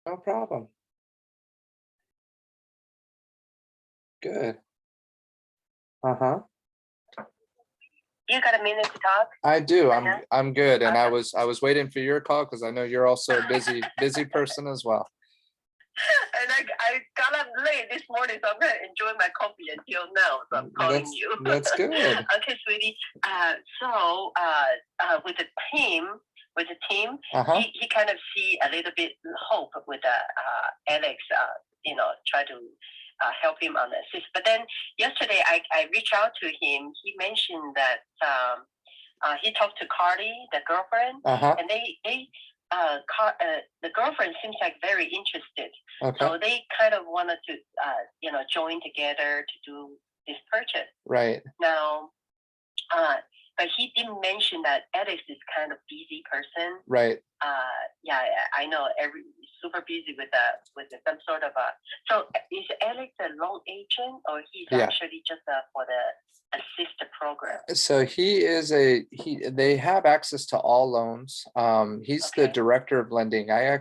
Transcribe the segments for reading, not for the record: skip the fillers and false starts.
No problem. Good. Uh-huh. You got a minute to talk? I do. Uh-huh. I'm good. And Awesome. I was waiting for your call because I know you're also a busy person as well. And I got up late this morning, so I'm gonna enjoy my coffee until now. So I'm calling you. That's good. Okay, sweetie. With the team, Uh-huh. he kind of see a little bit hope with Alex. Try to help him on assist. But then yesterday, I reached out to him. He mentioned that he talked to Carly, the girlfriend, Uh-huh. and the girlfriend seems like very interested. Okay. So they kind of wanted to, join together to do this purchase. Right. Now, uh, but he didn't mention that Alex is kind of busy person. Right. Yeah, I know. Super busy with some sort of a. So is Alex a loan agent or he's Yeah. actually just for the assist program? So they have access to all loans. He's the Okay. director of lending. I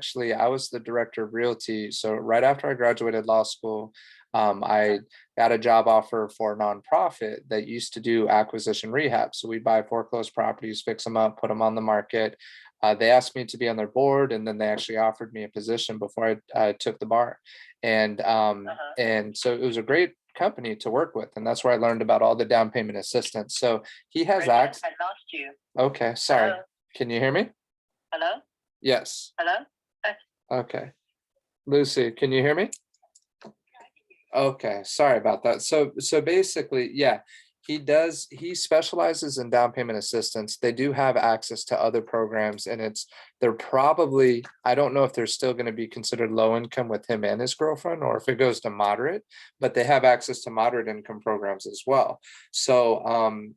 was the director of realty. So right after I graduated law school, I got a job offer for a nonprofit that used to do acquisition rehab. So we buy foreclosed properties, fix them up, put them on the market. They asked me to be on their board, and then they actually offered me a position before I took the bar. And so it was a great company to work with, and that's where I learned about all the down payment assistance. So he has Brendan, access. I lost you. Okay, sorry. Hello? Can you hear me? Hello? Yes. Hello? Okay. Lucy, can you hear me? Okay, sorry about that. So basically, yeah, he specializes in down payment assistance. They do have access to other programs, and they're probably, I don't know if they're still going to be considered low income with him and his girlfriend, or if it goes to moderate, but they have access to moderate income programs as well. So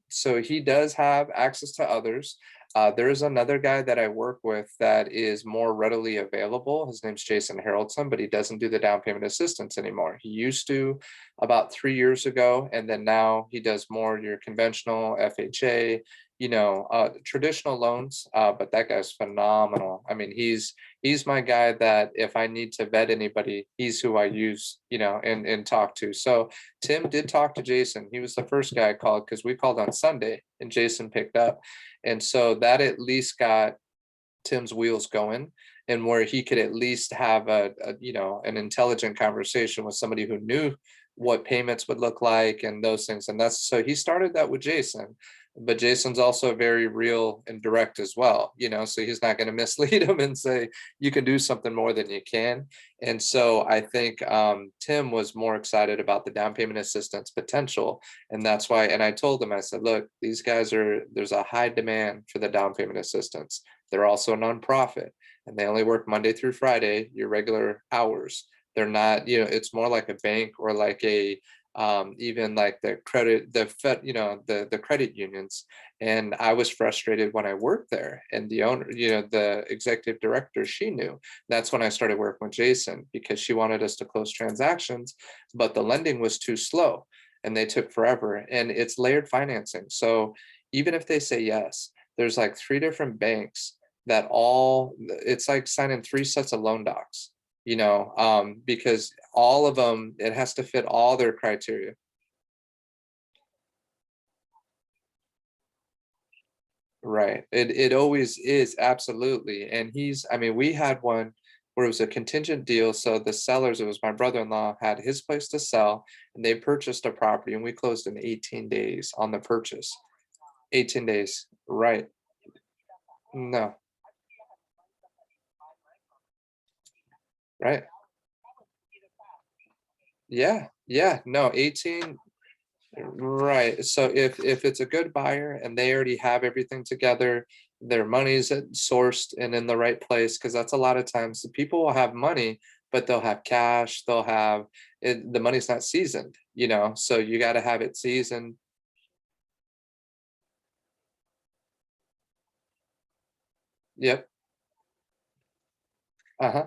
he does have access to others. There is another guy that I work with that is more readily available. His name's Jason Haraldson, but he doesn't do the down payment assistance anymore. He used to about 3 years ago, and then now he does more your conventional FHA, traditional loans. But that guy's phenomenal. I mean, he's my guy that if I need to vet anybody, he's who I use, and talk to. So Tim did talk to Jason. He was the first guy I called because we called on Sunday and Jason picked up. And so that at least got Tim's wheels going, and where he could at least have an intelligent conversation with somebody who knew what payments would look like and those things. And that's so he started that with Jason, but Jason's also very real and direct as well, so he's not going to mislead him and say you can do something more than you can. And so I think Tim was more excited about the down payment assistance potential. And that's why, and I told him, I said, look, there's a high demand for the down payment assistance. They're also a nonprofit, and they only work Monday through Friday, your regular hours. They're not, it's more like a bank or like a even like the credit, the Fed, the credit unions. And I was frustrated when I worked there. And the owner, the executive director, she knew. That's when I started working with Jason because she wanted us to close transactions, but the lending was too slow and they took forever. And it's layered financing. So even if they say yes, there's like three different banks that it's like signing three sets of loan docs, because all of them, it has to fit all their criteria. Right. It always is, absolutely. And I mean, we had one where it was a contingent deal. So the sellers, it was my brother-in-law, had his place to sell, and they purchased a property, and we closed in 18 days on the purchase. 18 days. Right. No. Right. Yeah. Yeah. No, 18. Right. So if it's a good buyer and they already have everything together, their money's sourced and in the right place, because that's a lot of times the people will have money, but they'll have cash, they'll have it, the money's not seasoned, so you got to have it seasoned. Yep. Uh-huh.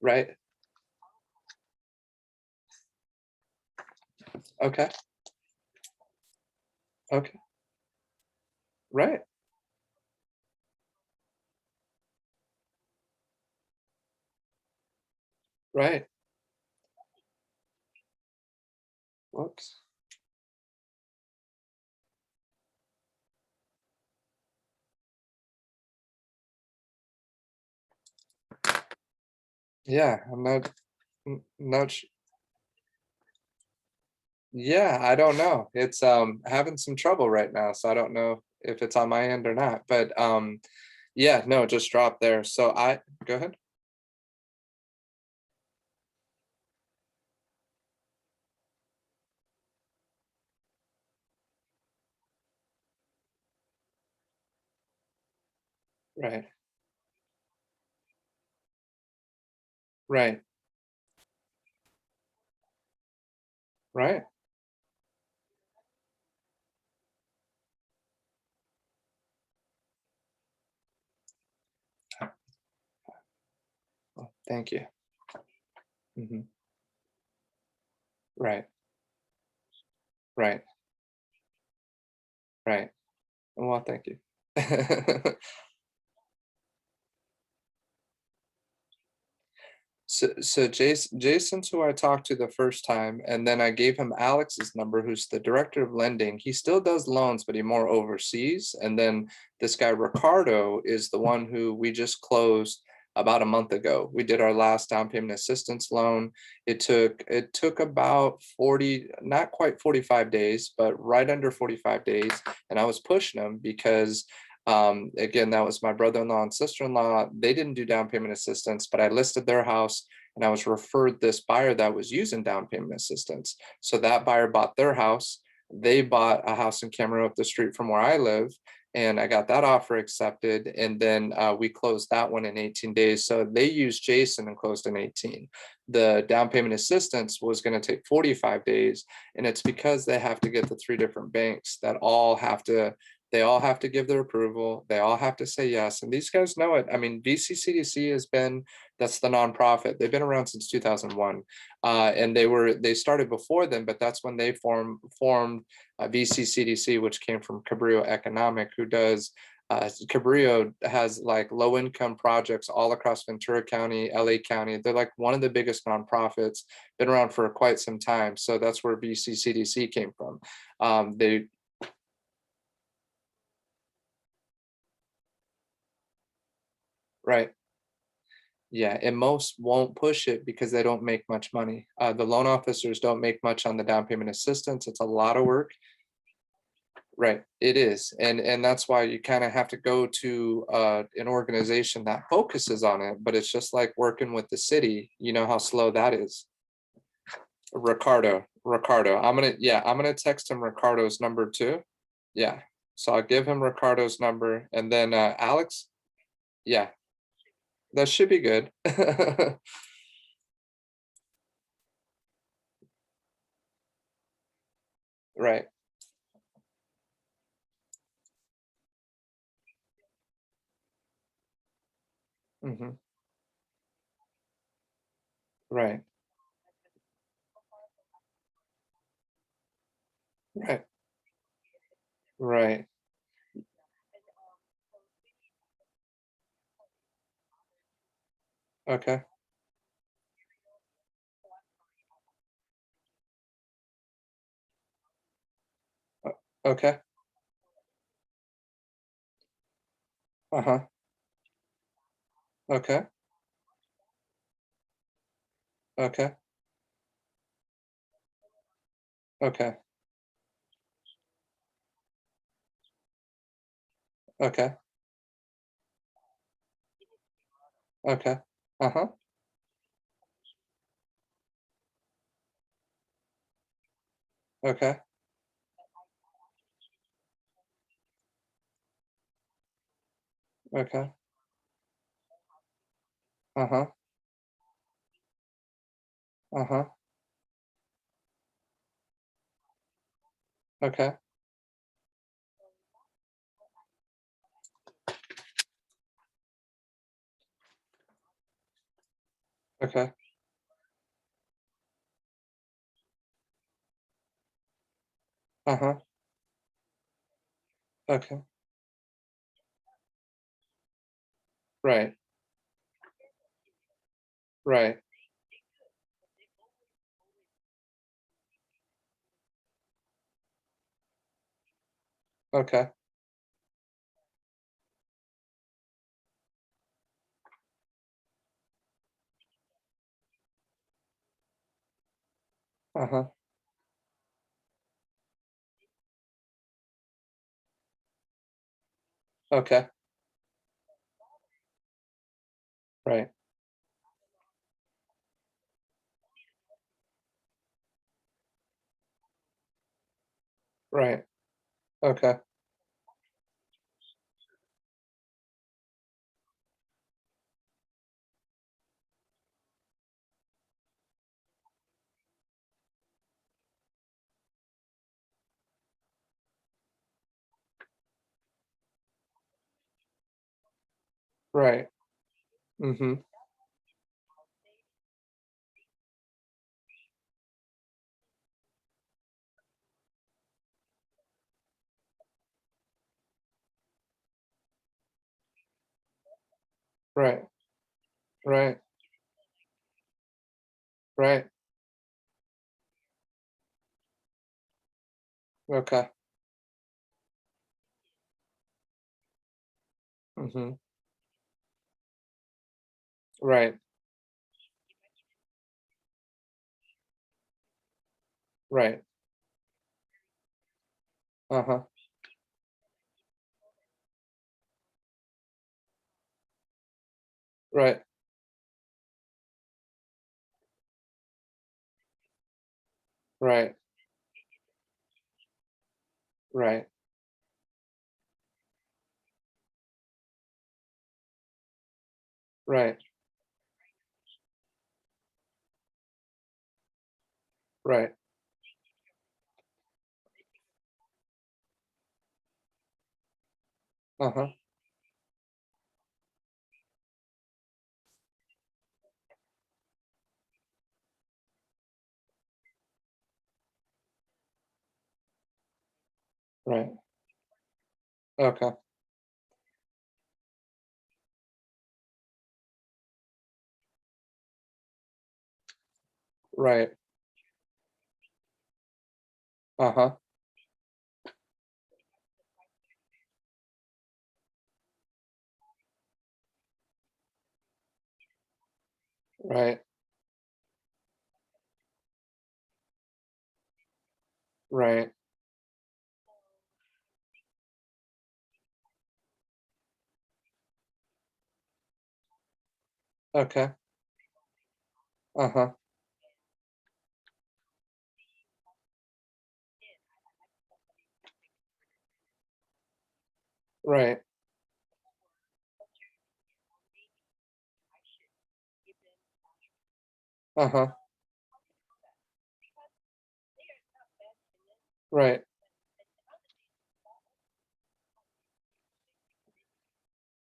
Right. Okay. Okay. Right. Right. Whoops. Yeah, I'm not not yeah, I don't know. It's having some trouble right now, so I don't know if it's on my end or not. But yeah, no, just drop there. So I go ahead. Right. Right. Right. Well, thank you. Hmm. Right. Right. Right. Well, thank you. So Jason's who I talked to the first time, and then I gave him Alex's number, who's the director of lending. He still does loans, but he more oversees. And then this guy Ricardo is the one who we just closed about a month ago. We did our last down payment assistance loan. It took about 40, not quite 45 days, but right under 45 days. And I was pushing him because again, that was my brother-in-law and sister-in-law. They didn't do down payment assistance, but I listed their house and I was referred this buyer that was using down payment assistance. So that buyer bought their house. They bought a house in Cameroon up the street from where I live. And I got that offer accepted. And then we closed that one in 18 days. So they used Jason and closed in 18. The down payment assistance was going to take 45 days. And it's because they have to get the three different banks that all have to they all have to give their approval. They all have to say yes. And these guys know it. I mean, VCCDC has been, that's the nonprofit. They've been around since 2001. And they started before then, but that's when they formed VCCDC, which came from Cabrillo Economic, who does, Cabrillo has like low income projects all across Ventura County, LA County. They're like one of the biggest nonprofits, been around for quite some time. So that's where VCCDC came from. They, right. Yeah, and most won't push it because they don't make much money. The loan officers don't make much on the down payment assistance. It's a lot of work. Right, it is. And that's why you kind of have to go to an organization that focuses on it, but it's just like working with the city. You know how slow that is. Ricardo. I'm gonna text him Ricardo's number too. Yeah. So I'll give him Ricardo's number and then Alex, yeah, that should be good. Right. Hmm. Right. Right. Right. Okay. Okay. Uh-huh. Okay. Okay. Okay. Okay. Okay. Uh-huh. Okay. Okay. Uh-huh. Uh-huh. Okay. Okay. Uh-huh. Okay. Right. Right. Okay. Uh-huh. Okay. Right. Right. Okay. Right. Mm-hmm. Right. Right. Right. Okay. Mm-hmm. Right. Right. Uh-huh. Right. Right. Right. Right. Right. Uh-huh. Right. Okay. Right. Uh-huh. Right. Right. Okay. Uh-huh. Right. Uh-huh. Right.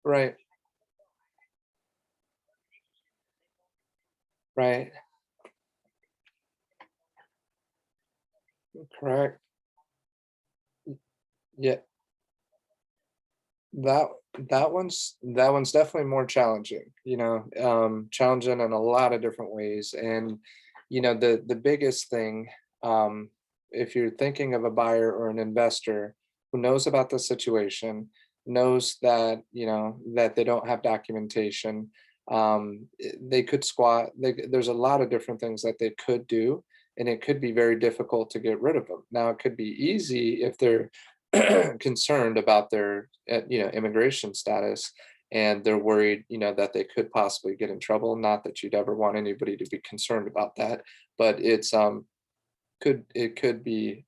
Right. Right. Correct. Yeah. That that one's definitely more challenging, challenging in a lot of different ways. And the biggest thing, um, if you're thinking of a buyer or an investor who knows about the situation, knows that that they don't have documentation, they could there's a lot of different things that they could do, and it could be very difficult to get rid of them. Now it could be easy if they're concerned about their immigration status, and they're worried that they could possibly get in trouble. Not that you'd ever want anybody to be concerned about that, but it could be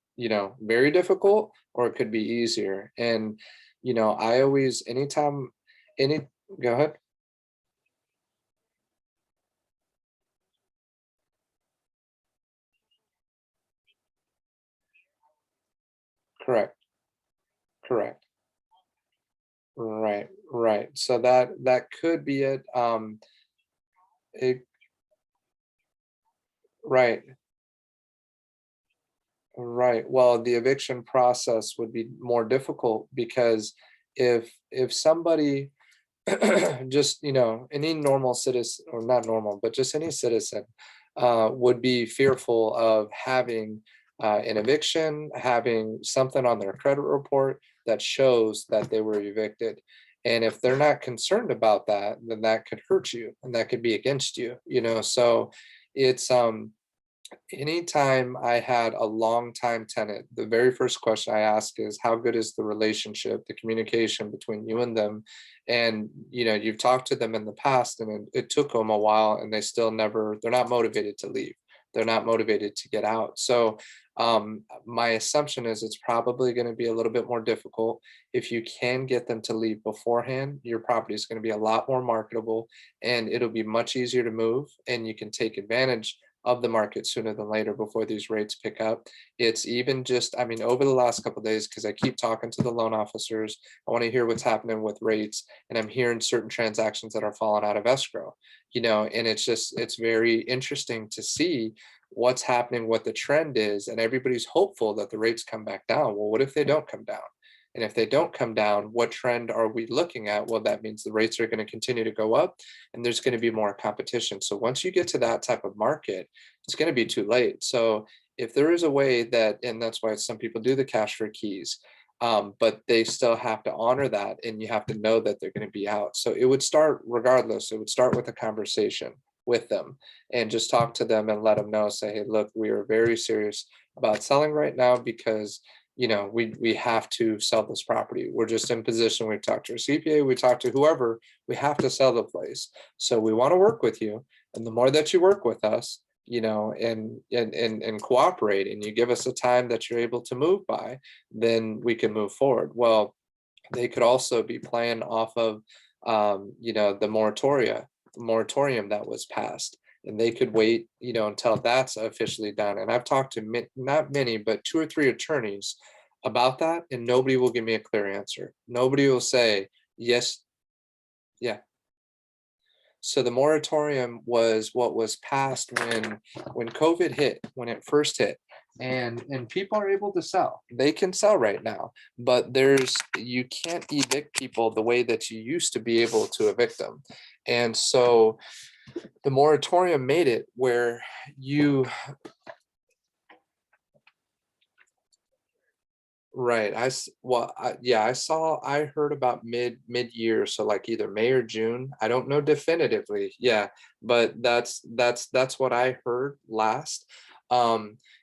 very difficult, or it could be easier. And I always, anytime, any go ahead. Correct. Correct. Right. Right. So that could be it. It Right. Right. Well, the eviction process would be more difficult, because if somebody just any normal citizen, or not normal, but just any citizen, would be fearful of having an eviction, having something on their credit report, that shows that they were evicted. And if they're not concerned about that, then that could hurt you and that could be against you, you know. So it's anytime I had a long time tenant, the very first question I ask is how good is the relationship, the communication between you and them? And you know, you've talked to them in the past and it took them a while and they still never, they're not motivated to leave. They're not motivated to get out. So my assumption is it's probably going to be a little bit more difficult. If you can get them to leave beforehand, your property is going to be a lot more marketable and it'll be much easier to move and you can take advantage of the market sooner than later before these rates pick up. It's even just, I mean, over the last couple of days, because I keep talking to the loan officers, I want to hear what's happening with rates, and I'm hearing certain transactions that are falling out of escrow, you know, and it's just, it's very interesting to see what's happening, what the trend is, and everybody's hopeful that the rates come back down. Well, what if they don't come down? And if they don't come down, what trend are we looking at? Well, that means the rates are going to continue to go up and there's going to be more competition. So once you get to that type of market, it's going to be too late. So if there is a way that, and that's why some people do the cash for keys, but they still have to honor that and you have to know that they're going to be out. So it would start regardless, it would start with a conversation with them and just talk to them and let them know, say, hey, look, we are very serious about selling right now because you know, we have to sell this property. We're just in position. We've talked to our CPA, we talked to whoever, we have to sell the place. So we want to work with you. And the more that you work with us, you know, and cooperate and you give us a time that you're able to move by, then we can move forward. Well, they could also be playing off of you know, the moratorium that was passed and they could wait, you know, until that's officially done. And I've talked to not many, but 2 or 3 attorneys about that, and nobody will give me a clear answer. Nobody will say, yes, yeah. So the moratorium was what was passed when COVID hit, when it first hit. And people are able to sell. They can sell right now, but you can't evict people the way that you used to be able to evict them. And so the moratorium made it where you, right, I heard about mid-year, so like either May or June. I don't know definitively, yeah, but that's what I heard last.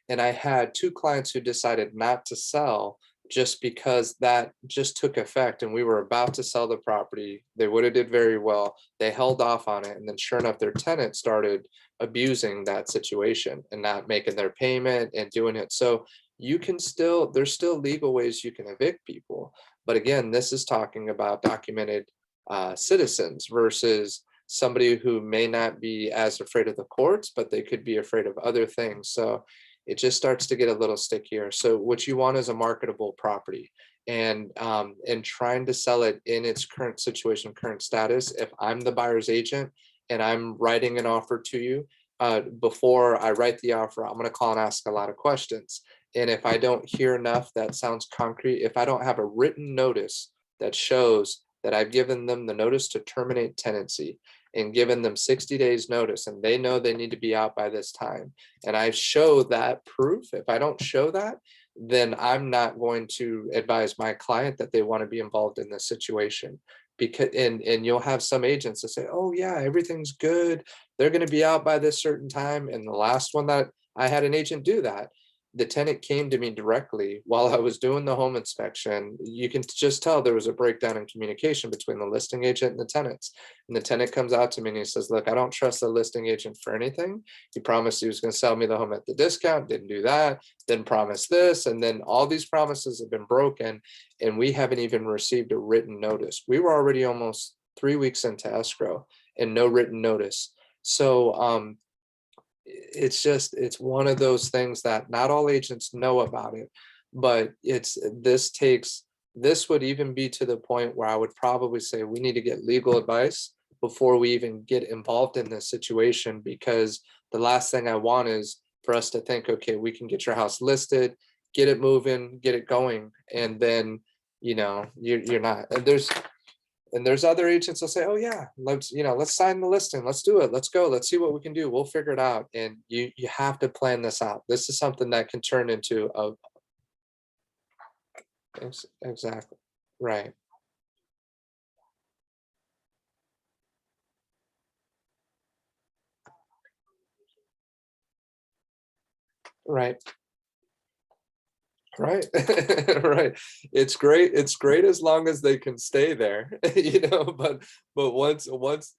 And I had 2 clients who decided not to sell just because that just took effect and we were about to sell the property. They would have did very well. They held off on it, and then sure enough, their tenant started abusing that situation and not making their payment and doing it. So you can still, there's still legal ways you can evict people. But again, this is talking about documented citizens versus somebody who may not be as afraid of the courts, but they could be afraid of other things. So it just starts to get a little stickier. So what you want is a marketable property, and trying to sell it in its current situation, current status. If I'm the buyer's agent and I'm writing an offer to you, before I write the offer, I'm going to call and ask a lot of questions. And if I don't hear enough that sounds concrete, if I don't have a written notice that shows that I've given them the notice to terminate tenancy and given them 60 days notice and they know they need to be out by this time, and I show that proof, if I don't show that, then I'm not going to advise my client that they want to be involved in this situation. Because and you'll have some agents that say, oh yeah, everything's good, they're going to be out by this certain time. And the last one that I had an agent do that, the tenant came to me directly while I was doing the home inspection. You can just tell there was a breakdown in communication between the listing agent and the tenants. And the tenant comes out to me and he says, look, I don't trust the listing agent for anything. He promised he was going to sell me the home at the discount, didn't do that, then promised this. And then all these promises have been broken. And we haven't even received a written notice. We were already almost 3 weeks into escrow and no written notice. So it's one of those things that not all agents know about it, but this would even be to the point where I would probably say we need to get legal advice before we even get involved in this situation, because the last thing I want is for us to think, okay, we can get your house listed, get it moving, get it going, and then you know you're not. And there's other agents that say, oh yeah, let's sign the listing, let's do it, let's go, let's see what we can do, we'll figure it out. And you have to plan this out. This is something that can turn into Exactly. Right. Right. Right. Right. It's great as long as they can stay there, but once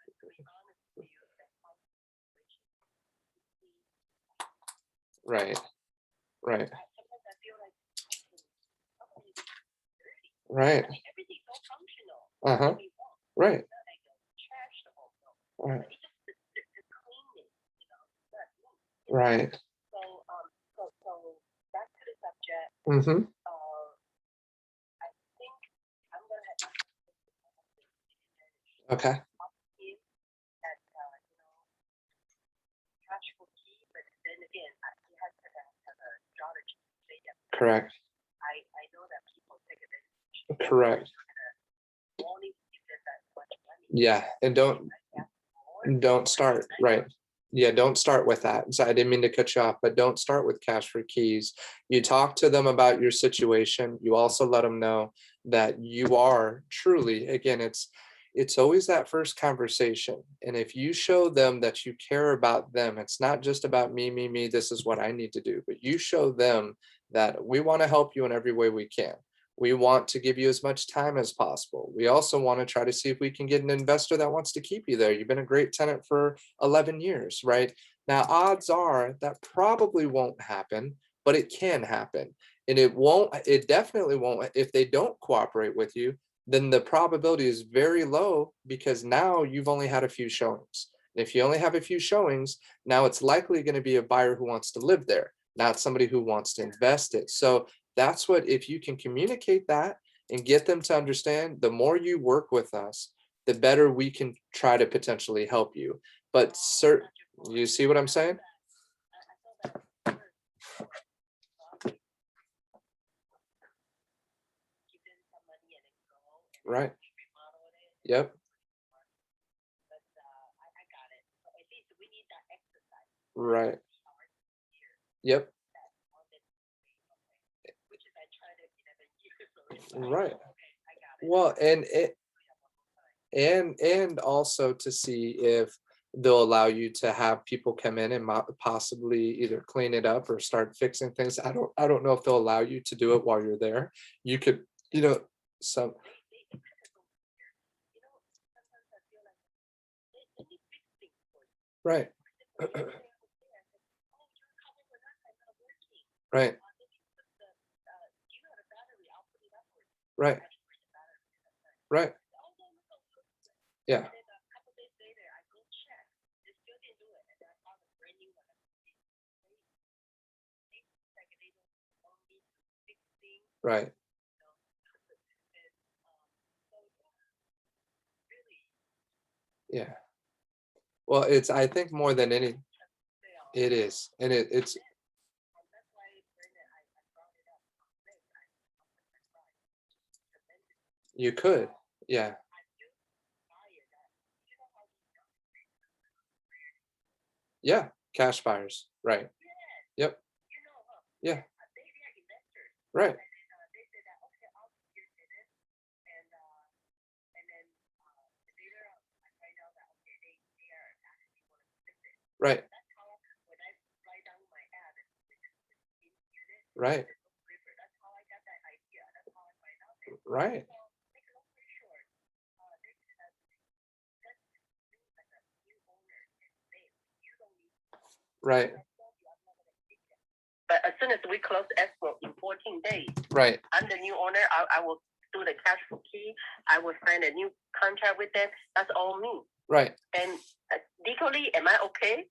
right, right, right. Uh-huh. Right. Right. Right. Mm-hmm. Okay. Correct. Correct. Yeah. And don't start, right. Yeah, don't start with that. So I didn't mean to cut you off, but don't start with cash for keys. You talk to them about your situation. You also let them know that you are truly, again, it's always that first conversation. And if you show them that you care about them, it's not just about me, this is what I need to do, but you show them that we want to help you in every way we can. We want to give you as much time as possible. We also want to try to see if we can get an investor that wants to keep you there. You've been a great tenant for 11 years, right? Now, odds are that probably won't happen, but it can happen. And it definitely won't. If they don't cooperate with you, then the probability is very low because now you've only had a few showings. If you only have a few showings, now it's likely going to be a buyer who wants to live there, not somebody who wants to invest it. So that's what, if you can communicate that and get them to understand, the more you work with us, the better we can try to potentially help you. But you see what I'm saying? Right. Yep. Right. Yep. Right. Well, and also to see if they'll allow you to have people come in and possibly either clean it up or start fixing things. I don't know if they'll allow you to do it while you're there. You could, you know, some right. Right. Right. Right. Yeah. Right. Yeah. Well, it's, I think more than any, it is. And it's, you could. Yeah. Yeah. Cash buyers. Right. Yep. Yeah. Right. Right. Right. Right. Right. But as soon as we close escrow in 14 days, Right. I'm the new owner. I will do the cash for key. I will sign a new contract with them. That's all me. Right. And legally, am I okay?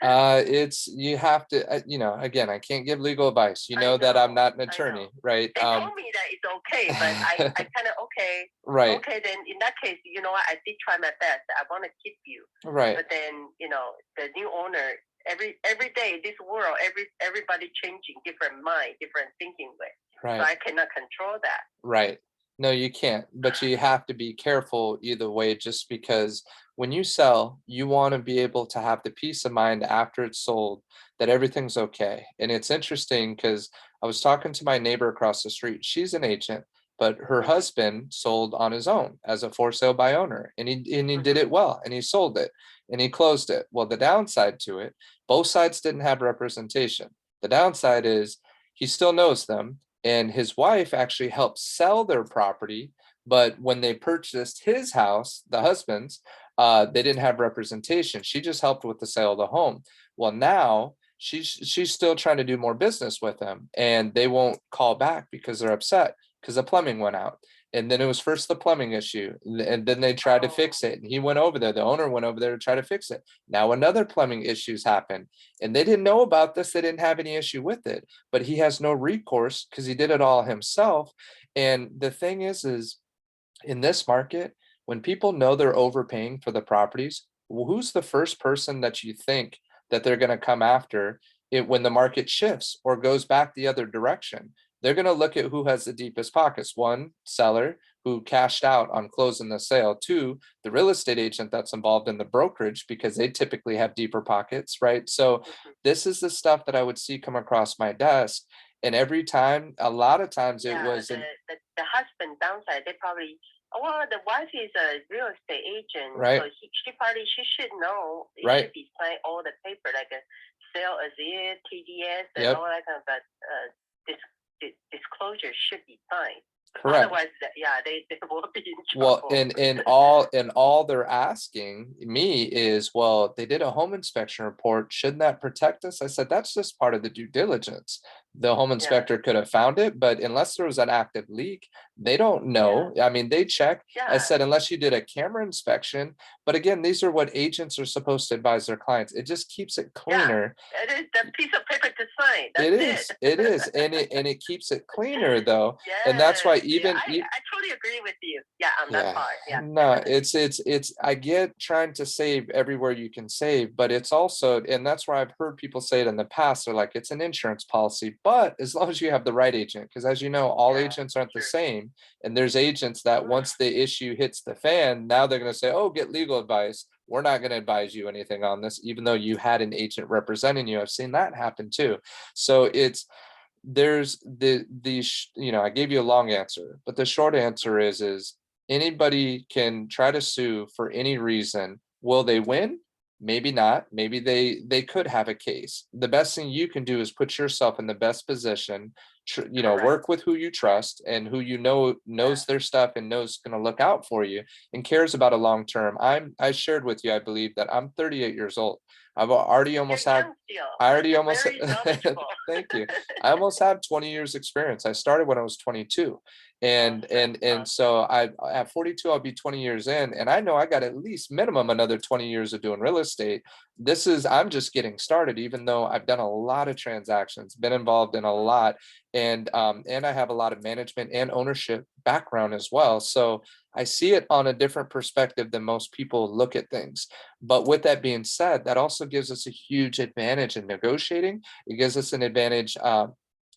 It's, you have to, again, I can't give legal advice. You know that I'm not an attorney, right? They told me that it's okay, but I kind of okay. Right. Okay, then in that case, you know what? I did try my best. I want to keep you, Right. but then the new owner. Every day, this world, everybody changing, different mind, different thinking way. So Right. I cannot control that. Right. No, you can't, but you have to be careful either way, just because when you sell, you want to be able to have the peace of mind after it's sold that everything's okay. And it's interesting because I was talking to my neighbor across the street. She's an agent, but her Mhm. husband sold on his own as a for sale by owner, and he did Mhm. it well, and he sold it and he closed it. Well, the downside to it, both sides didn't have representation. The downside is he still knows them, and his wife actually helped sell their property. But when they purchased his house, the husband's, they didn't have representation. She just helped with the sale of the home. Well, now she's still trying to do more business with them, and they won't call back because they're upset because the plumbing went out. And then it was first the plumbing issue, and then they tried to Oh, fix it. And he went over there, the owner went over there to try to fix it. Now another plumbing issues happened, and they didn't know about this. They didn't have any issue with it, but he has no recourse because he did it all himself. And the thing is in this market, when people know they're overpaying for the properties, who's the first person that you think that they're going to come after it when the market shifts or goes back the other direction? They're going to look at who has the deepest pockets. One, seller who cashed out on closing the sale. Two, the real estate agent that's involved in the brokerage because they typically have deeper pockets, right? So mhm. this is the stuff that I would see come across my desk. And every time, a lot of times it Yeah, was an the husband downside, they probably, well, the wife is a real estate agent, so right, she should know, it right. should be signed all the paper, like a sale as is, TDS, and Yep, all that kind of, disclosure should be signed. correct. Otherwise, yeah, they will be in Well, trouble. in all they're asking me is, well, they did a home inspection report. Shouldn't that protect us? I said, that's just part of the due diligence. The home Yeah, inspector could have found it, but unless there was an active leak, they don't yeah, know. I mean, they check. I yeah. said, unless you did a camera inspection. But again, these are what agents are supposed to advise their clients. It just keeps it Yeah, cleaner. it is the piece of paper to sign. It That's it. is, it is, and it keeps it cleaner though. And that's why Yes, yeah, I totally agree with you. Yeah, on that yeah, part. Yeah, no, definitely. it's I get trying to save everywhere you can save, but it's also, and that's why I've heard people say it in the past, they're like, it's an insurance policy, but as long as you have the right agent, because as you know, all Yeah, agents aren't the true. same. And there's agents that once the issue hits the fan, now they're gonna say, oh, get legal advice. We're not gonna advise you anything on this, even though you had an agent representing you. I've seen that happen too. So there's you know, I gave you a long answer, but the short answer is anybody can try to sue for any reason. Will they win? Maybe not. Maybe they could have a case. The best thing you can do is put yourself in the best position, you know, Correct. work with who you trust and who you know Yeah. knows their stuff and knows going to look out for you and cares about a long term. I shared with you, I believe, that I'm 38 years old. I've already You're almost have young still, I but already you're almost very knowledgeable. thank you. I almost have 20 years experience. I started when I was 22. And Awesome. so I at 42, I'll be 20 years in, and I know I got at least minimum another 20 years of doing real estate. I'm just getting started, even though I've done a lot of transactions, been involved in a lot, and I have a lot of management and ownership background as well. So I see it on a different perspective than most people look at things. But with that being said, that also gives us a huge advantage in negotiating. It gives us an advantage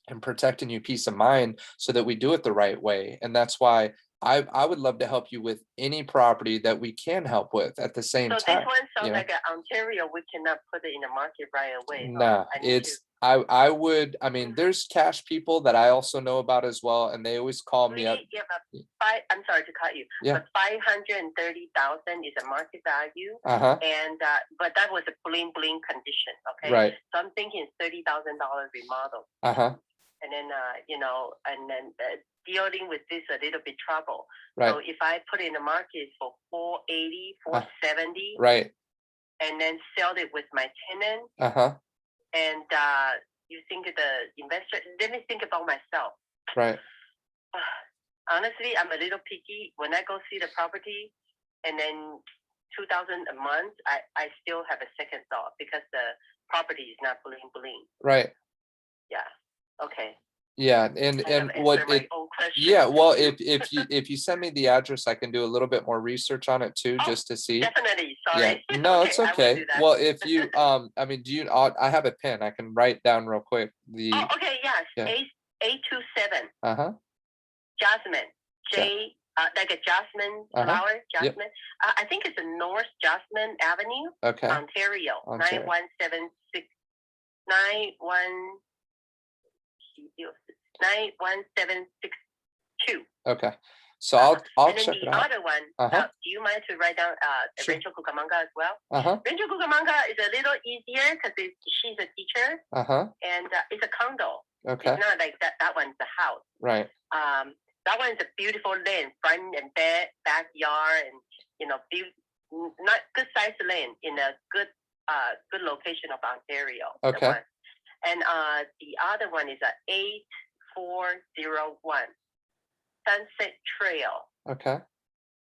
in protecting you peace of mind so that we do it the right way. And that's why I would love to help you with any property that we can help with at the same So this time. one You sounds know, like an Ontario. We cannot put it in the market right away, huh? nah, I need to. it's I mean, there's cash people that I also know about as well, and they always call me up. Really, yeah, but five. I'm sorry to cut you, Yeah. but 530,000 is a market value, Uh-huh. and but that was a bling bling condition. Okay, Right. so I'm thinking $30,000 remodel, Uh-huh. and then and then dealing with this a little bit trouble. Right. So if I put it in the market for 480, Uh, 470, right. and then sell it with my tenant, Uh-huh. and you think the investor? Let me think about myself. Right. Honestly, I'm a little picky. When I go see the property, and then 2,000 a month, I still have a second thought because the property is not bling bling. Right. Yeah. Okay. Yeah, I have and what answered my it own question. yeah, well, Thank you. if you send me the address, I can do a little bit more research on it too, Oh, just to see. definitely. Yeah, Sorry. no, Okay, it's I will okay. do that. Well, if you I mean, I have a pen. I can write down real quick Oh, the okay. Yes. yeah. 827 Uh-huh. Jasmine. Ja- J like a jasmine Uh-huh. flower, Yep. jasmine. I think it's a North Jasmine Avenue, Okay. Ontario, Ontario. 91769 91762. Okay. So I'll And then check the it out. other one, Uh-huh. do you mind to write down Sure. Rachel Cucamonga as well? Uh-huh. Rachel Cucamonga is a little easier because she's a teacher Uh-huh. and it's a condo. Okay. It's not like that one's the house. Right. That one's a beautiful land, front and backyard, and not good sized land in a good location of Ontario. Okay. And the other one is a 8401 Sunset Trail, Okay.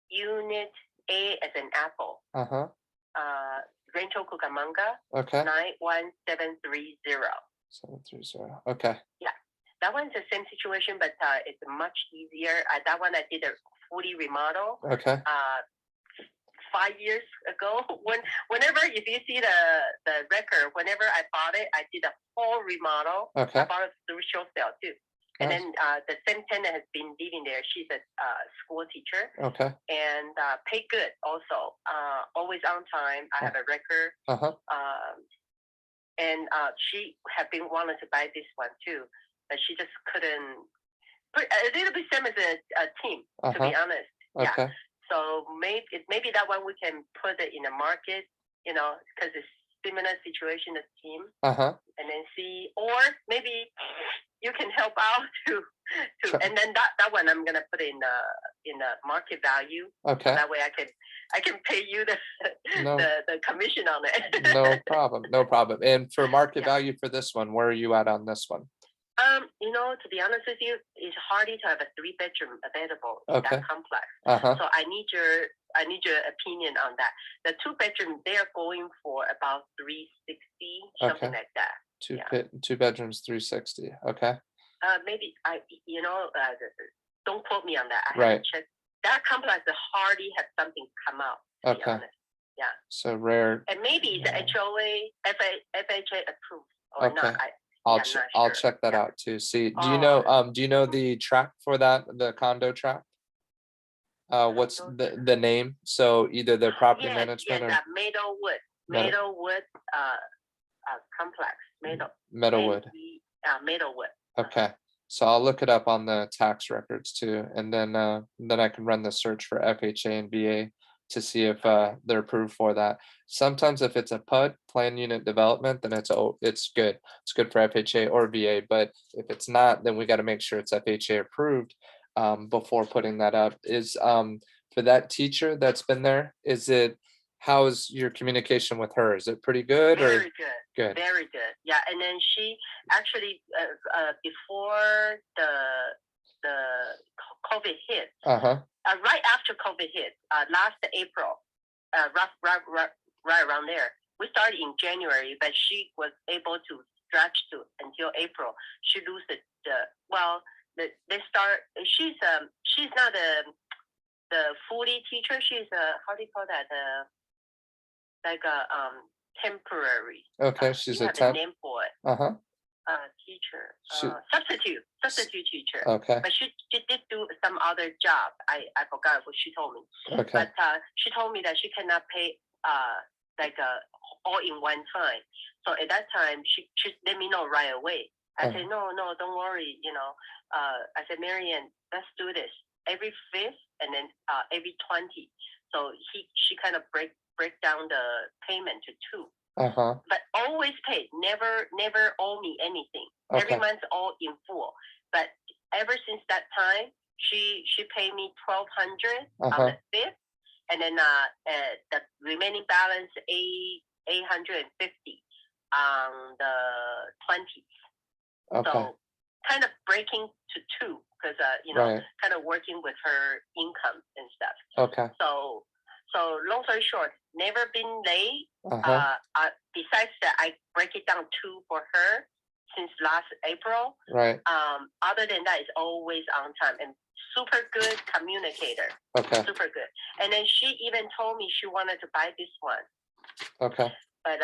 Unit A as an apple. Uh-huh. Rancho Cucamonga, Okay. 91730. 730. Okay. That one's the same situation, but it's much easier. That one I did a fully remodel. Okay. 5 years ago. Whenever if you see the record, whenever I bought it, I did a full remodel. Okay. I bought it through show sale too. And Nice. then the same tenant has been living there. She's a school teacher Okay. and paid good also. Always on time. I have a record. Uh-huh. And she had been wanting to buy this one too, but she just couldn't. Put a little bit same as a team, to be honest. Okay. Yeah. So maybe that one we can put it in the market, because it's similar situation as team, Uh-huh. and then see, or maybe you can help out to Sure. and then that one I'm gonna put in the market value. Okay. So that way I can pay you the No. the commission on it. No problem. No problem. And for market Yeah. value for this one, where are you at on this one? To be honest with you, it's harder to have a 3-bedroom available in Okay. that complex. Uh-huh. So I need your opinion on that. The 2-bedroom, they're going for about 360, something Okay. like that. Two bedrooms, 360. Okay. Maybe don't quote me on that. I Right. haven't checked. That complex hardly have something come out. To be Okay. honest. Yeah. So rare. And maybe it's Yeah. HOA, FHA approved or Okay. not. I'll I'm not I'll sure. check that Yeah. out too. See, do you Oh. know the tract for that, the condo tract? What's Condo the name? So either the property Yes, management or Meadowwood complex. Meadowwood. Meadowwood. Okay. So I'll look it up on the tax records too, and then I can run the search for FHA and VA to see if they're approved for that. Sometimes if it's a PUD, plan unit development, then it's good. It's good for FHA or VA. But if it's not, then we got to make sure it's FHA approved before putting that up. Is for that teacher that's been there, how's your communication with her? Is it pretty good or Very good. good? Very good. Yeah, and then she actually before the COVID hit, Uh-huh. right after COVID hit, last April, right around there. We started in January, but she was able to stretch to until April. She lose they start. She's not the fully teacher. She's how do you call that? Like a temporary. Okay, she's you a have a temp. name for it. Uh-huh. Teacher. She- Substitute teacher. Okay. But she did do some other job. I forgot what she told me. Okay. But she told me that she cannot pay all in one time. So at that time, she let me know right away. I said, no, don't worry. I said, Marianne, let's do this every 5th and then every 20. So she kind of break down the payment to 2. Uh-huh. But always paid, never owe me anything. Okay. Every month all in full. But ever since that time, she paid me $1,200 on the 5th, and then the remaining balance $850 on the 20th. Okay. So kind of breaking to 2 because Right. kind of working with her income and stuff. Okay. So long story short, never been late. Uh-huh. Besides that, I break it down 2 for her since last April. Right. Other than that, it's always on time and super good communicator. Okay. Super good. And then she even told me she wanted to buy this one. Okay. But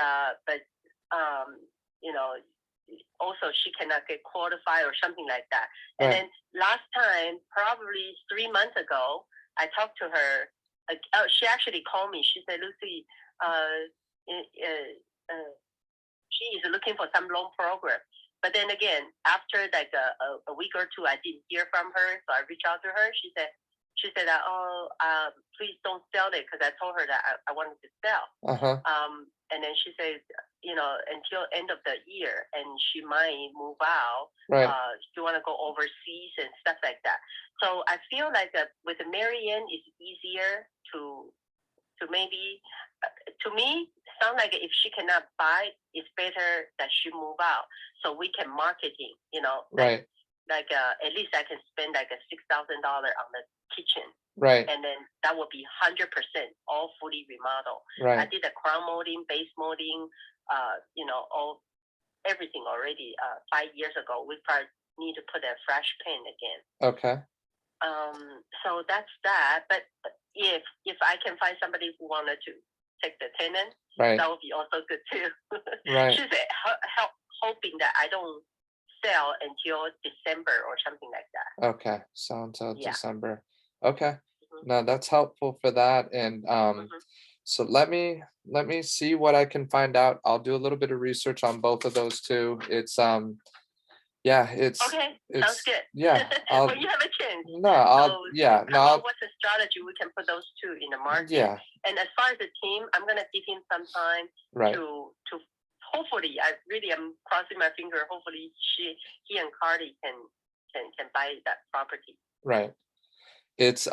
also she cannot get qualified or something like that. And Right. then last time, probably 3 months ago, I talked to her. She actually called me. She said, Lucy, she is looking for some loan program. But then again, after like a week or two, I didn't hear from her. So I reached out to her. She said that, please don't sell it, because I told her that I wanted to sell. And then she said, until end of the year, and she might move out. Right. She want to go overseas and stuff like that. So I feel like with Marianne, it's easier to maybe, to me, sound like if she cannot buy, it's better that she move out, so we can marketing. Right. Like at least I can spend like $6,000 on the kitchen. Right. And then that would be 100% all fully remodel. Right. I did the crown molding, base molding, all everything already 5 years ago. We probably need to put a fresh paint again. Okay. So that's that. But if I can find somebody who wanted to take the tenant, right, that would be also good too. Right. She's hoping that I don't sell until December or something like that. Okay. So until Yeah. December. Okay. No, that's helpful for that. And so let me see what I can find out. I'll do a little bit of research on both of those two. It's yeah, Okay, sounds good. Yeah, I'll, when you have a chance. no, I'll, So yeah, come no, up with a strategy, we can put those two in the market. yeah, And as far as the team, I'm gonna give him some time right, to hopefully, I really am crossing my finger. Hopefully, he and Carly can buy that property. right. It's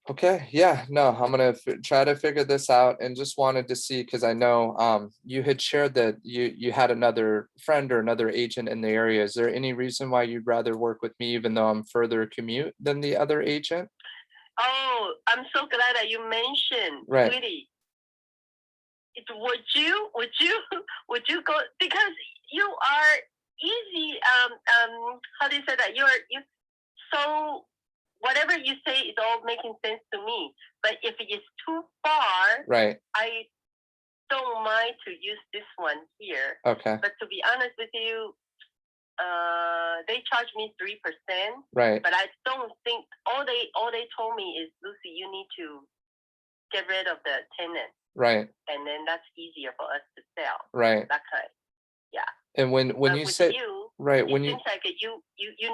okay, yeah, no, I'm gonna try to figure this out, and just wanted to see, because I know you had shared that you had another friend or another agent in the area. Is there any reason why you'd rather work with me, even though I'm further commute than the other agent? Oh, I'm so glad that you mentioned, Right. sweetie. Would you go, because you are easy. How do you say that? You so. Whatever you say is all making sense to me. But if it is too far, Right. I don't mind to use this one here. Okay. But to be honest with you, they charge me 3%. Right. But I don't think all they told me is, Lucy, you need to get rid of the tenant. Right. And then that's easier for us to sell. Right. That kind. Yeah. And when but you say right, when it you seems like you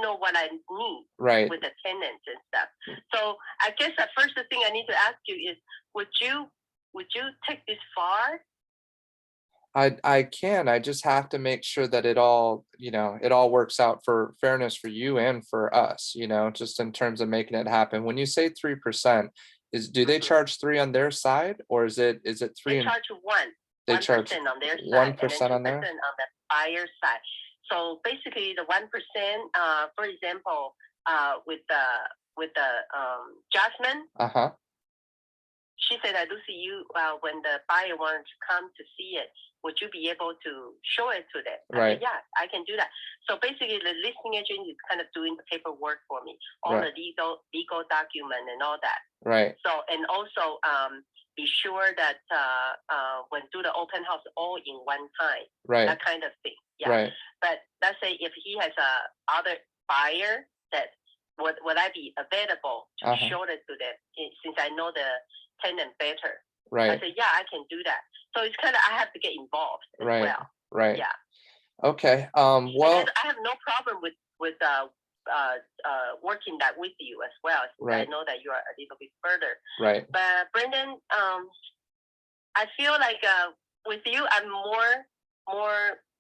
know what I need, right, with the tenants and stuff. So I guess the first thing I need to ask you is, would you take this far? I can. I just have to make sure that it all works out for fairness for you and for us, just in terms of making it happen. When you say 3%, do they charge 3 on their side, or is it 3? They charge 1. They 1% charge on their side, 1% on there? on the buyer side. So basically, the 1%, for example, with the Jasmine, she said that, Lucy, when the buyer wanted to come to see it, would you be able to show it to them? Right. I said, yeah, I can do that. So basically, the listing agent is kind of doing the paperwork for me, all right, the legal document and all that. Right. So, and also be sure that when do the open house all in one time. Right. That kind of thing. Yeah. Right. But let's say if he has a other buyer, that would I be available to show it to them, since I know the tenant better? Right. I said, yeah, I can do that. So it's kind of, I have to get involved as right. well. Right. Yeah. Okay. Well, I have no problem with working that with you as well. Right. I know that you are a little bit further. Right. But Brendan, I feel like with you, I'm more.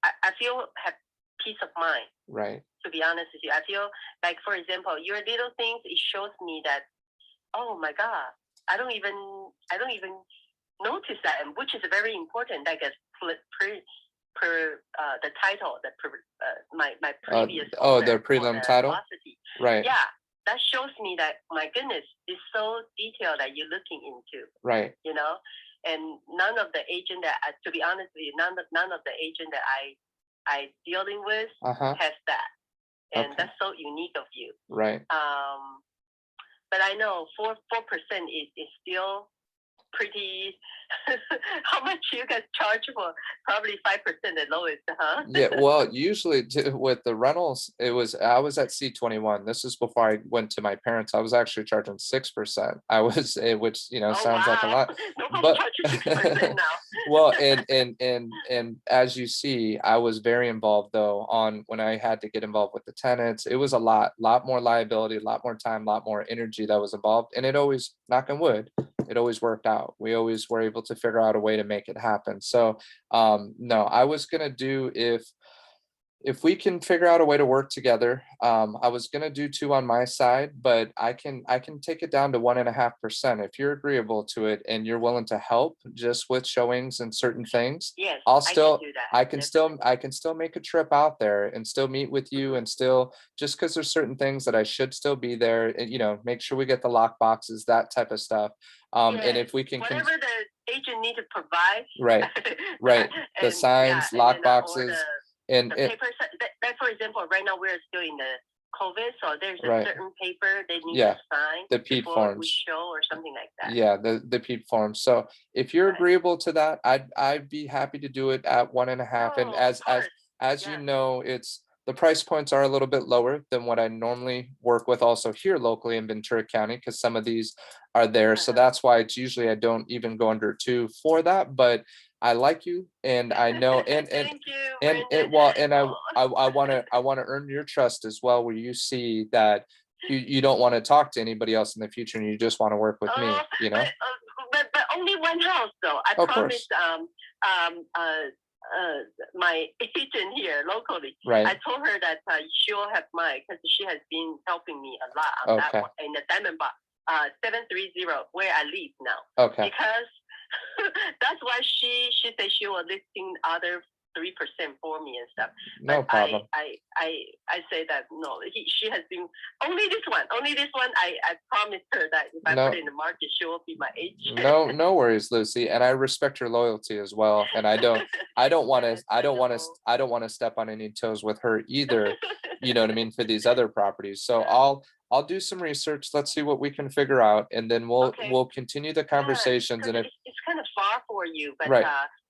I feel have peace of mind. Right. To be honest with you, I feel like, for example, your little things, it shows me that, oh my God, I don't even notice that, and which is very important. Like as the title, my previous the prelim title. Velocity. Right. Yeah, that shows me that, my goodness, it's so detailed that you're looking into. Right. And none of the agent that, to be honest with you, none of the agent that I dealing with has that, and that's so unique of you. Right. But I know 4% is still pretty How much you guys charge for? Probably 5% the lowest, huh? Yeah, well, usually with the rentals, I was at C21. This is before I went to my parents. I was actually charging 6%. Which Oh sounds like a wow! lot, Nobody but charges 6% now. well, and as you see, I was very involved though on when I had to get involved with the tenants. It was a lot more liability, a lot more time, a lot more energy that was involved, and it always, knock on wood, it always worked out. We always were able to figure out a way to make it happen. So no, I was gonna do, if we can figure out a way to work together, I was gonna do two on my side, but I can take it down to 1.5%. If you're agreeable to it and you're willing to help just with showings and certain things, Yes, I'll I can still, do that. I can still, Definitely. I can still make a trip out there and still meet with you and still, just because there's certain things that I should still be there and, make sure we get the lock boxes, that type of stuff. And Yes, if we can, whatever the agent need to provide. right, right, the And yeah, signs, and lock then or boxes, and the it, paper. That, for example, right now we're still in the COVID, so there's a right, certain paper they need yeah, to sign the PED before we forms. show or something like that. Yeah, the PED form. So if you're Right. agreeable to that, I'd be happy to do it at 1.5. And Oh, of course. as you Yeah. know, it's the price points are a little bit lower than what I normally work with also here locally in Ventura County, because some of these are there. So Uh-huh. that's why it's usually I don't even go under 2 for that. But I like you and I know Thank you, and it Brandon. well and Oh. I want to earn your trust as well, where you see that you don't want to talk to anybody else in the future and you just want to work with me, Oh, but only one house though. I Of promised course. my agent here locally. Right. I told her that she'll have mine because she has been helping me a lot on that Okay. one in the Diamond Bar 730 where I live now. Okay. Because that's why she said she was listing other 3% for me and stuff. No But problem. I say that no, she has been only this one. I promised her that if I No. put it in the market, she will be my agent. No worries, Lucy. And I respect your loyalty as well. And I don't want to, Yes, wonderful. I don't want to step on any toes with her either. You know what I mean? For these other properties. So Yeah. I'll do some research. Let's see what we can figure out. And then Okay. we'll continue the conversations. Yeah, And if, it's kind of far for you, but right.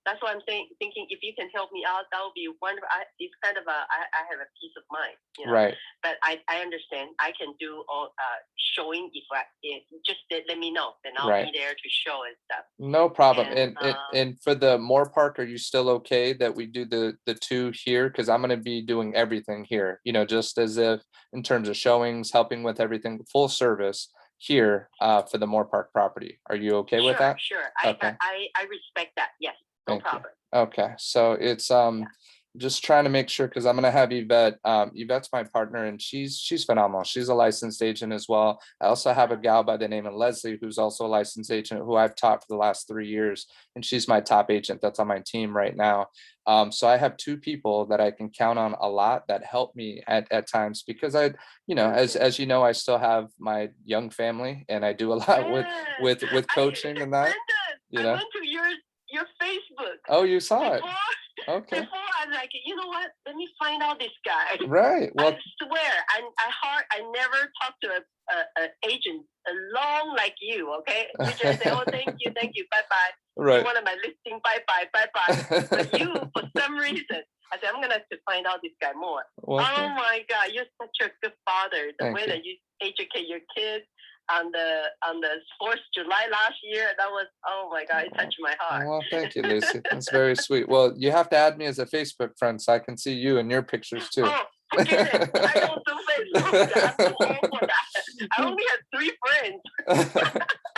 That's why I'm thinking if you can help me out, that would be wonderful. It's kind of I have a peace of mind, Right. But I understand I can do all showing if just let me know, then I'll Right. be there to show and stuff. No problem. And, And for the Moore Park, are you still okay that we do the two here? Because I'm gonna be doing everything here, just as if in terms of showings, helping with everything, full service here for the Moore Park property. Are you okay with that? Sure. Okay. I respect that. Yes, no Thank you. problem. Okay, so it's just trying to make sure because I'm gonna have Yvette. Yvette's my partner and she's phenomenal. She's a licensed agent as well. I also have a gal by the name of Leslie who's also a licensed agent who I've taught for the last 3 years, and she's my top agent that's on my team right now. So I have two people that I can count on a lot that help me at times because as you know, I still have my young family and I do a lot with coaching and that. Brandon, I went to your Facebook. Oh, you saw it. Okay. Before I'm like, you know what? Let me find out this guy. Right. Well, I swear, I never talked to a agent long like you. Okay, you just say, oh, thank you, bye bye. Right. You wanted my listing, bye bye. But you, for some reason, I said I'm gonna have to find out this guy more. Well, oh my God, you're such a good father. The Thank way you. that you educate your kids. On the 4th July last year, that was, oh my God, it touched my heart. Well, thank you, Lucy. That's very sweet. Well, you have to add me as a Facebook friend so I can see you and your pictures too. Oh, forget it. I don't do Facebook. I'm too old for that. I only have 3 friends.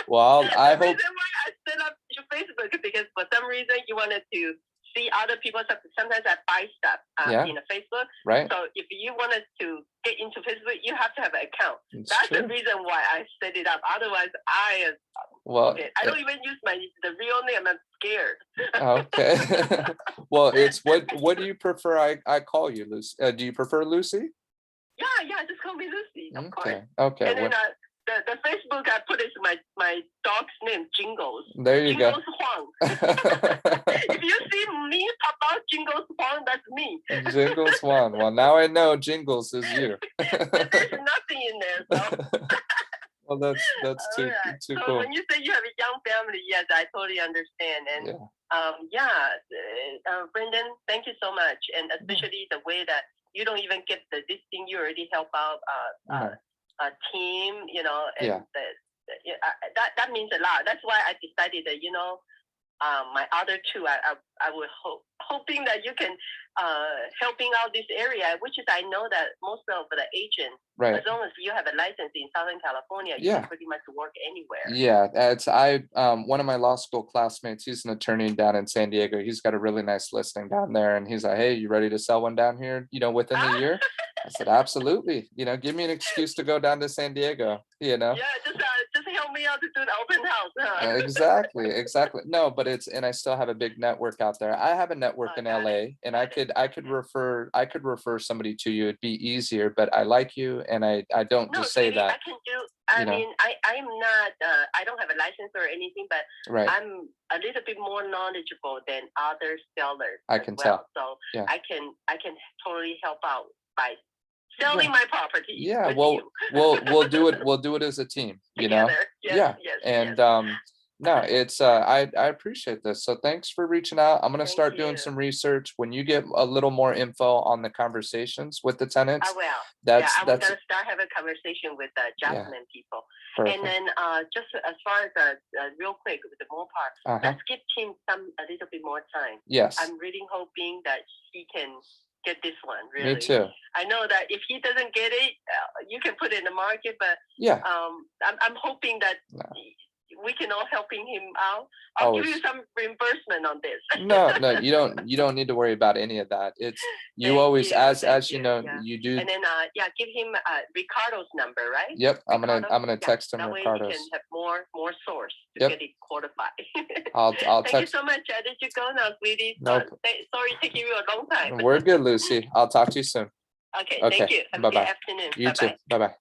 Well, I the hope. reason why I set up your Facebook is because for some reason you wanted to see other people's stuff. Sometimes I buy stuff in a Facebook. Right. So if you wanted to get into Facebook, you have to have an account. That's true. the reason why I set it up. Otherwise, I don't even use the real name. I'm scared. Okay. Well, it's what do you prefer? I call you Lucy. Do you prefer Lucy? Yeah. Just call me Lucy. Of course. Okay. And then the Facebook I put is my dog's name, Jingles. There you Jingles go. Huang. If you see me pop out Jingles Huang, that's me. Jingles Huang. Well, now I know Jingles is you. There's nothing in there. So. Oh, that's All too right. too So cool. when you say you have a young family, yes, I totally understand. And Yeah. Brendan, thank you so much. And especially the way that you don't even get this thing, you already help out No. a team, you know, and Yeah. that means a lot. That's why I decided that, you know, my other two, I would hoping that you can helping out this area, which is I know that most of the agents, Right. as long as you have a license in Southern California, you Yeah. can pretty much work anywhere. Yeah, it's one of my law school classmates, he's an attorney down in San Diego. He's got a really nice listing down there, and he's like, "Hey, you ready to sell one down here, you know, within the year?" I said, "Absolutely. You know, give me an excuse to go down to San Diego, you know." Yeah, just help me out to do the open house. Huh? Exactly. No, but and I still have a big network out there. I have a network in Got LA, and I could refer somebody to you. It'd be easier, but I like you, and I don't No, just say sweetie, that. I can do. You know? I mean, I'm not. I don't have a license or anything, but Right. I'm a little bit more knowledgeable than other sellers. I as can well. tell. So Yeah. I can totally help out by selling my property. Yeah, with well, you. we'll do it. We'll do it as a team, you know? Together. Yes, Yeah. yes, And yes. no, it's I appreciate this. So thanks for reaching out. I'm gonna Thank start doing you. some research. When you get a little more info on the conversations with the I tenants, will. that's I'm gonna start having a conversation with the Jasmine people. perfect. And then just as far as real quick with the more part, let's give Tim a little bit more time. Yes. I'm really hoping that he can get this one. Really. Me too. I know that if he doesn't get it, you can put it in the market. But Yeah. I'm hoping that we can all helping him out. I'll Always. give you some reimbursement on this. No, you don't need to worry about any of that. It's you Thank always you, as thank you you, know, yeah. you do. And then give him Ricardo's number, right? Yep, I'm Ricardo? gonna text him That way Ricardo's. he can have more source to Yep. get it qualified. I'll Thank you text. so much. I let you go now, sweetie. Nope. Sorry taking you a long time. We're good, Lucy. I'll talk to you soon. Okay, Okay, thank you. Have a bye-bye. good afternoon. You too. Bye-bye. Bye-bye.